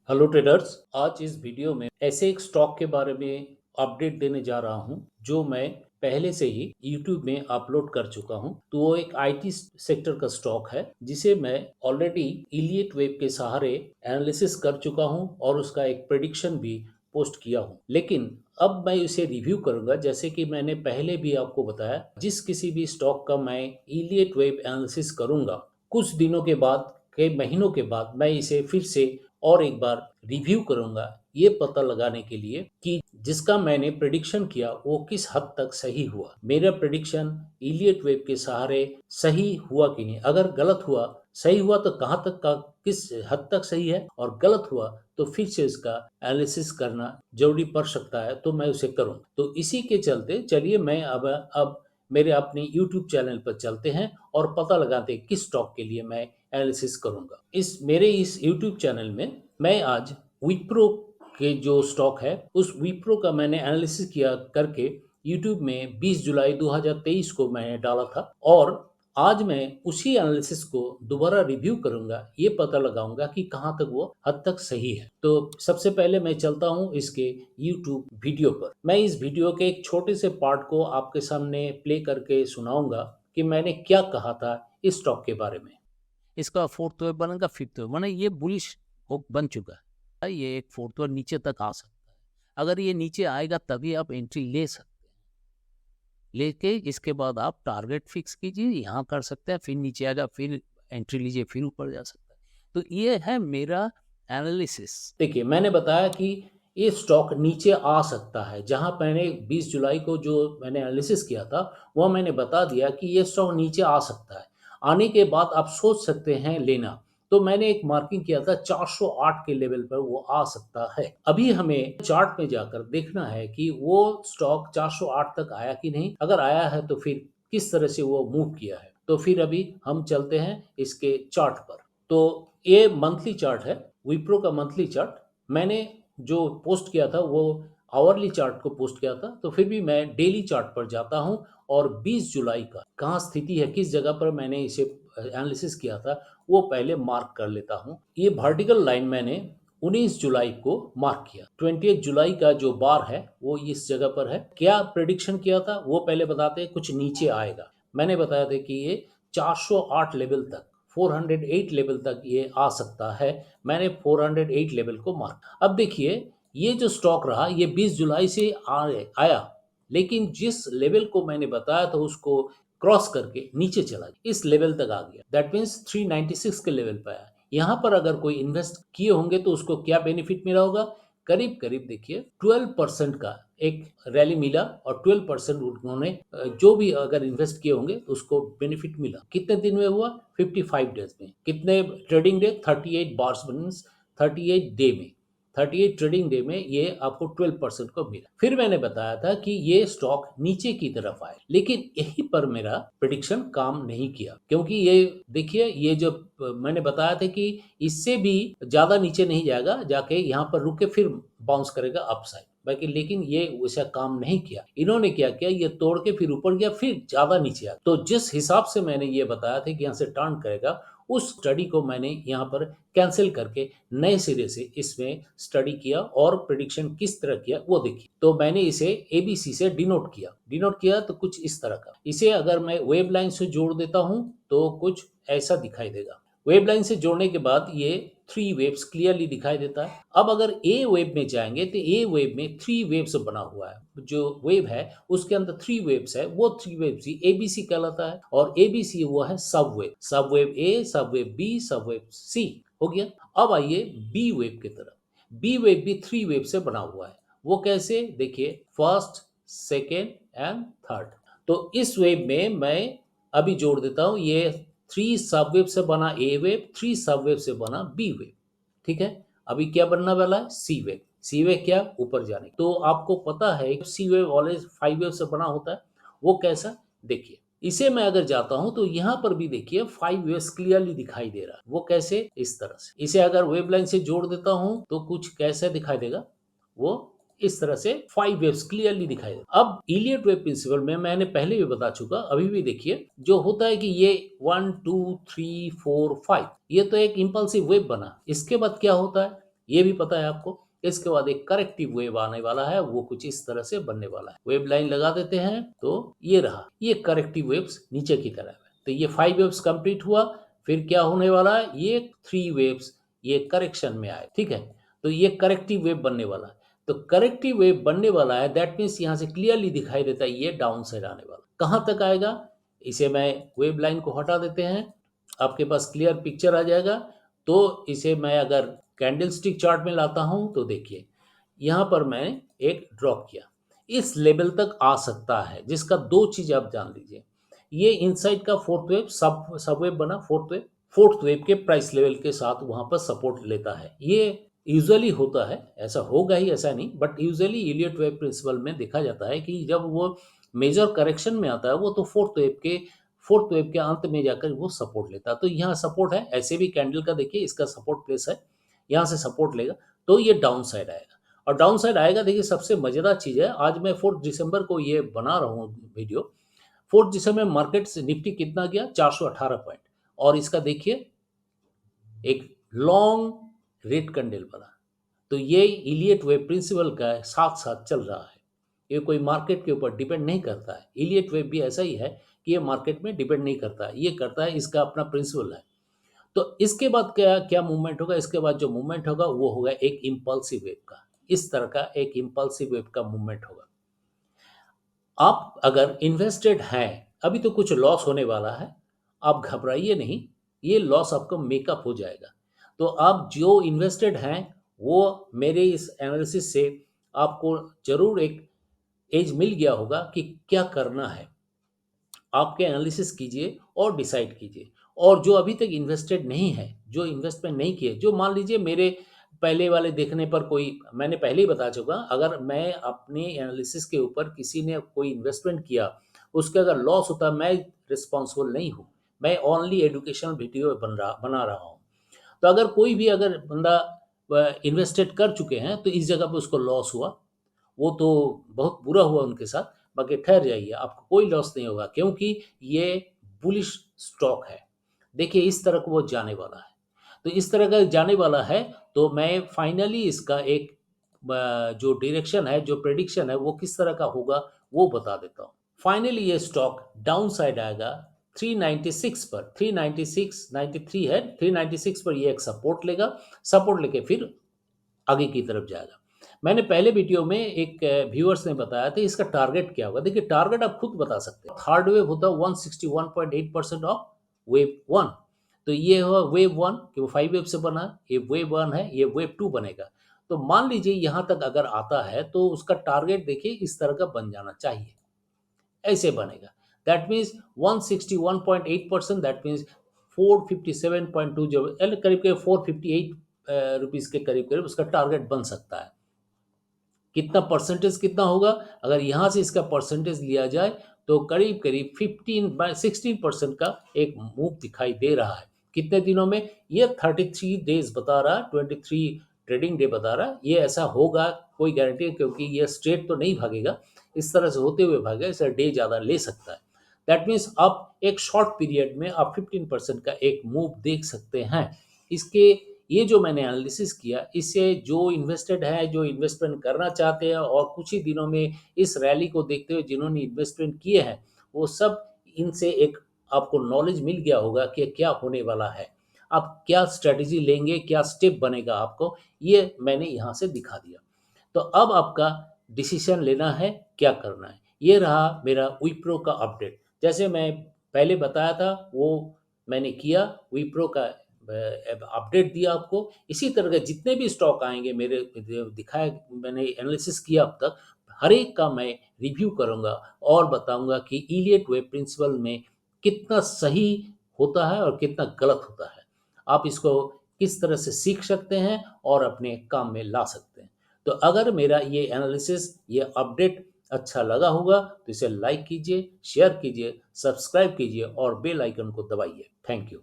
Hello traders. आज इस video में ऐसे एक स्टॉक के बारे में अपडेट देने जा रहा हूं जो मैं पहले से ही YouTube में अपलोड कर चुका हूं। तो वो एक आईटी सेक्टर का स्टॉक है जिसे मैं ऑलरेडी इलियट वेब के सहारे एनालिसिस कर चुका हूं और उसका एक प्रेडिक्शन भी पोस्ट किया हूं। लेकिन अब मैं इसे रिव्यू करूंगा। जैसे कि मैंने पहले भी आपको बताया, जिस किसी भी स्टॉक का मैं इलियट वेब एनालिसिस करूंगा, कुछ दिनों के बाद, कई महीनों के बाद मैं इसे फिर से और एक बार रिव्यू करूंगा, ये पता लगाने के लिए कि जिसका मैंने प्रेडिक्शन किया वो किस हद तक सही हुआ। मेरा प्रेडिक्शन इलियट वेब के सहारे सही हुआ कि नहीं। अगर गलत हुआ, सही हुआ तो कहाँ तक का, किस हद तक सही है, और गलत हुआ तो फिर से इसका एनालिसिस करना जरूरी पड़ सकता है, तो मैं उसे करूं। तो इसी के चलते चलिए मैं अब मेरे अपने YouTube चैनल पर चलते हैं और पता लगाते हैं किस स्टॉक के लिए मैं एनालिसिस करूंगा। इस YouTube चैनल में मैं आज विप्रो के जो स्टॉक है उस विप्रो का मैंने एनालिसिस किया करके YouTube में 20 जुलाई 2023 को मैंने डाला था, और आज मैं उसी एनालिसिस को दोबारा रिव्यू करूंगा, ये पता लगाऊंगा कि कहाँ तक वो हद तक सही है। तो सबसे पहले मैं चलता हूँ इसके YouTube वीडियो पर। मैं इस वीडियो के एक छोटे से पार्ट को आपके सामने प्ले करके सुनाऊंगा कि मैंने क्या कहा था इस स्टॉक के बारे में। इसका फोर्थ वेव बनेगा, फिफ्थ वेव माने ये बुलिश होप बन चुका है। ये एक फोर्थ वेव नीचे तक आ सकता है। अगर ये नीचे आएगा तभी आप एंट्री ले सकते हैं। लेके इसके बाद आप टारगेट फिक्स कीजिए, यहाँ कर सकते हैं, फिर नीचे आएगा, फिर एंट्री लीजिए, फिर ऊपर जा सकता है। तो ये है मेरा एनालिसिस। देखिए, मैंने बताया कि ये स्टॉक नीचे आ सकता है। जहां मैंने 20 जुलाई को जो मैंने एनालिसिस किया था वह मैंने बता दिया कि ये स्टॉक नीचे आ सकता है। आने के बाद आप सोच सकते हैं लेना। तो मैंने एक मार्किंग किया था 408 के लेवल पर वो आ सकता है। अभी हमें चार्ट में जाकर देखना है कि वो स्टॉक 408 तक आया कि नहीं। अगर आया है तो फिर किस तरह से वो मूव किया है। तो फिर अभी हम चलते हैं इसके चार्ट पर। तो ये मंथली चार्ट है, विप्रो का मंथली चार्ट। मैंने जो पोस्ट किया था वो आवरली चार्ट को पोस्ट किया था, तो फिर भी मैं डेली चार्ट पर जाता हूं और 20 जुलाई का कहाँ स्थिति है, किस जगह पर मैंने इसे एनालिसिस किया था, वो पहले मार्क कर लेता हूं। ये वर्टिकल लाइन मैंने 19 जुलाई को मार्क किया। 28 जुलाई का जो बार है वो इस जगह पर है। क्या प्रेडिक्शन किया था वो पहले बताते हैं। कुछ नीचे आएगा, मैंने बताया था कि ये 408 लेवल तक, 408 लेवल तक ये आ सकता है। मैंने 408 लेवल को मार्क। अब देखिए, ये जो स्टॉक रहा ये 20 जुलाई से आया, लेकिन जिस लेवल को मैंने बताया था उसको क्रॉस करके नीचे चला गया, इस लेवल तक आ गया। दैट मीन्स 396 के लेवल पर आया। यहाँ पर अगर कोई इन्वेस्ट किए होंगे तो उसको क्या बेनिफिट मिला होगा? करीब करीब देखिए 12% का एक रैली मिला, और 12% उन्होंने जो भी अगर इन्वेस्ट किए होंगे तो उसको बेनिफिट मिला। कितने दिन में हुआ? 55 डेज में। कितने trading day? 38 bars means 38 day में, 38 ट्रेडिंग डे में ये आपको 12% को मिला। फिर मैंने बताया था कि ये स्टॉक नीचे की तरफ आए, लेकिन यहीं पर मेरा प्रेडिक्शन काम नहीं किया, क्योंकि ये देखिए, ये जो मैंने बताया था कि इससे भी ज्यादा नीचे नहीं जाएगा, जाके यहाँ पर रुक के फिर बाउंस करेगा अपसाइड। बाकी लेकिन ये वैसा काम नहीं किया। इन्होंने क्या किया, ये तोड़ के फिर ऊपर गया, फिर ज्यादा नीचे आ। तो जिस हिसाब से मैंने ये बताया था कि यहाँ से टर्न करेगा, उस स्टडी को मैंने यहाँ पर कैंसिल करके नए सिरे से इसमें स्टडी किया और प्रिडिक्शन किस तरह किया वो देखिए। तो मैंने इसे एबीसी से डिनोट किया तो कुछ इस तरह का। इसे अगर मैं वेब लाइन से जोड़ देता हूं तो कुछ ऐसा दिखाई देगा। वेब लाइन से जोड़ने के बाद ये 3 वेव्स क्लियरली दिखाई देता है। अब अगर ए वेब में जाएंगे तो ए वेब में 3 वेव्स बना हुआ है। जो वेव है उसके अंदर 3 वेव्स है, वो 3 वेव्स ही एबीसी कहलाता है। और एबीसी वो है सब वेव ए, सब वेव बी, सब वेव सी। हो गया। अब आइए बी वेव की तरफ। बी वेव भी 3 वेव से बना हुआ है। वो कैसे? देखिए, फर्स्ट, सेकेंड एंड थर्ड। तो इस वेव में मैं अभी जोड़ देता हूं, ये 3 सब वेव से बना ए वेव, 3 सब वेव से बना बी वेव। ठीक है। अभी क्या बनने वाला है? सी वेव। सी वेव क्या? ऊपर जाने। तो आपको पता है सी वेव ऑलवेज 5 वेव से बना होता है। वो कैसा? देखिए, इसे मैं अगर जाता हूं तो यहां पर भी देखिए 5 वेव्स क्लियरली दिखाई दे रहा है। वो कैसे? इस तरह से। इसे अगर वेव लाइन से जोड़ देता हूं तो कुछ कैसे दिखाई देगा? वो इस तरह से 5 वेव्स क्लियरली दिखाई देगा। अब इलियट वेव प्रिंसिपल में मैंने पहले भी बता चुका, अभी भी देखिए जो होता है कि ये 1 2 3 4 5, ये तो एक इंपल्सिव वेव बना। इसके बाद क्या होता है? ये भी पता है आपको। इसके बाद एक करेक्टिव वेव आने वाला है, वो कुछ इस तरह से बनने वाला है। वेव लाइन लगा देते हैं, तो ये रहा, ये करेक्टिव वेव्स नीचे की तरफ है। तो ये 5 वेव्स कंप्लीट हुआ, फिर क्या होने वाला है, ये 3 वेव्स ये करेक्शन में आए, ठीक है। तो ये करेक्टिव वेव बनने वाला है। तो करेक्टिव वेव बनने वाला है, दैट मीन्स यहाँ से क्लियरली दिखाई देता है ये डाउन साइड आने वाला। कहाँ तक आएगा, इसे मैं वेव लाइन को हटा देते हैं, आपके पास क्लियर पिक्चर आ जाएगा। तो इसे मैं अगर कैंडलस्टिक चार्ट में लाता हूं, तो देखिए यहाँ पर मैंने एक ड्रॉ किया, इस लेवल तक आ सकता है, जिसका दो चीज आप जान लीजिए। ये इनसाइड का फोर्थ वेव, सब वेव बना, फोर्थ वेव के प्राइस लेवल के साथ वहां पर सपोर्ट लेता है। ये यूजुअली होता है, ऐसा होगा ही ऐसा नहीं, but usually Elliott wave principle में देखा जाता है कि जब वो मेजर करेक्शन में आता है वो, तो फोर्थ वेव के अंत में जाकर वो सपोर्ट लेता है। तो यहाँ सपोर्ट है, ऐसे भी कैंडल का देखिए, इसका सपोर्ट प्लेस है, यहाँ से सपोर्ट लेगा, तो ये डाउन साइड आएगा। और डाउन साइड आएगा, देखिए सबसे मजेदार चीज है, आज मैं 4 दिसंबर को ये बना रहा हूँ वीडियो। 4 दिसंबर में मार्केट से निफ्टी कितना गया, 418 पॉइंट, और इसका देखिए एक लॉन्ग रेड कैंडल बना। तो ये इलियट वेव प्रिंसिपल का साथ साथ चल रहा है, ये कोई मार्केट के ऊपर डिपेंड नहीं करता है। इलियट वेव भी ऐसा ही है कि ये मार्केट में डिपेंड नहीं करता है, ये करता है, इसका अपना प्रिंसिपल है। तो इसके बाद क्या क्या मूवमेंट होगा, इसके बाद जो मूवमेंट होगा वो होगा एक इम्पल्सिव वेव का, इस तरह का एक इम्पल्सिव वेव का मूवमेंट होगा। आप अगर इन्वेस्टेड हैं, अभी तो कुछ लॉस होने वाला है, आप घबराइए नहीं, ये लॉस आपको मेकअप हो जाएगा। तो आप जो इन्वेस्टेड हैं, वो मेरे इस एनालिसिस से आपको जरूर एक एज मिल गया होगा कि क्या करना है। आपके एनालिसिस कीजिए और डिसाइड कीजिए। और जो अभी तक इन्वेस्टेड नहीं है, जो इन्वेस्टमेंट नहीं किए, जो मान लीजिए मेरे पहले वाले देखने पर कोई, मैंने पहले ही बता चुका, अगर मैं अपने एनालिसिस के ऊपर किसी ने कोई इन्वेस्टमेंट किया, उसका अगर लॉस होता, मैं रिस्पॉन्सिबल नहीं हूँ। मैं ओनली एजुकेशनल वीडियो बना रहा हूँ। तो अगर कोई भी अगर बंदा इन्वेस्टेड कर चुके हैं, तो इस जगह पे उसको लॉस हुआ, वो तो बहुत बुरा हुआ उनके साथ। बाकी ठहर जाइए, आपको कोई लॉस नहीं होगा, क्योंकि ये बुलिश स्टॉक है। देखिए इस तरह को वो जाने वाला है, तो इस तरह का जाने वाला है। तो मैं फाइनली इसका एक जो डायरेक्शन है, जो प्रेडिक्शन है, वो किस तरह का होगा वो बता देता हूँ। फाइनली ये स्टॉक डाउन साइड आएगा 396 पर, 396 93 है, 396 पर ये एक सपोर्ट लेगा, सपोर्ट लेके फिर आगे की तरफ जाएगा। मैंने पहले वीडियो में एक व्यूअर्स ने बताया था इसका टारगेट क्या होगा। देखिए टारगेट आप खुद बता सकते हैं। थर्ड वेव होता है 161.8% ऑफ वेव वन। तो ये हुआ वेव वन, कि वो 5 वेव से बना, ये वेव वन है, ये वेव टू बनेगा। तो मान लीजिए यहाँ तक अगर आता है, तो उसका टारगेट देखिए इस तरह का बन जाना चाहिए, ऐसे बनेगा। दैट मीन्स 161.8%, दैट मीन्स 457.2, जो करीब करीब 458 रुपीज के करीब करीब उसका टारगेट बन सकता है। कितना परसेंटेज कितना होगा, अगर यहाँ से इसका परसेंटेज लिया जाए, तो करीब करीब 16% का एक मूव दिखाई दे रहा है। कितने दिनों में, ये 33 डेज बता रहा है, 23 ट्रेडिंग डे बता रहा है। ये ऐसा होगा, कोई गारंटी, क्योंकि ये स्ट्रेट तो नहीं भागेगा, इस तरह से होते हुए भागेगा, इसलिए डे ज़्यादा ले सकता है। दैट मीन्स आप एक शॉर्ट पीरियड में आप 15% का एक मूव देख सकते हैं। इसके ये जो मैंने एनालिसिस किया, इससे जो इन्वेस्टेड है, जो इन्वेस्टमेंट करना चाहते हैं, और कुछ ही दिनों में इस रैली को देखते हुए जिन्होंने इन्वेस्टमेंट किए हैं, वो सब, इनसे एक आपको नॉलेज मिल गया होगा कि क्या होने वाला है, आप क्या स्ट्रेटजी लेंगे, क्या स्टेप बनेगा आपको, ये मैंने यहाँ से दिखा दिया। तो अब आपका डिसीजन लेना है, क्या करना है। ये रहा मेरा विप्रो का अपडेट। जैसे मैं पहले बताया था, वो मैंने किया, विप्रो का अपडेट दिया आपको। इसी तरह के जितने भी स्टॉक आएंगे मेरे दिखाए, मैंने एनालिसिस किया अब तक, हर एक का मैं रिव्यू करूंगा और बताऊंगा कि इलियट वेव प्रिंसिपल में कितना सही होता है और कितना गलत होता है। आप इसको किस तरह से सीख सकते हैं और अपने काम में ला सकते हैं। तो अगर मेरा ये एनालिसिस, ये अपडेट अच्छा लगा होगा, तो इसे लाइक कीजिए, शेयर कीजिए, सब्सक्राइब कीजिए और बेल आइकन को दबाइए। Thank you.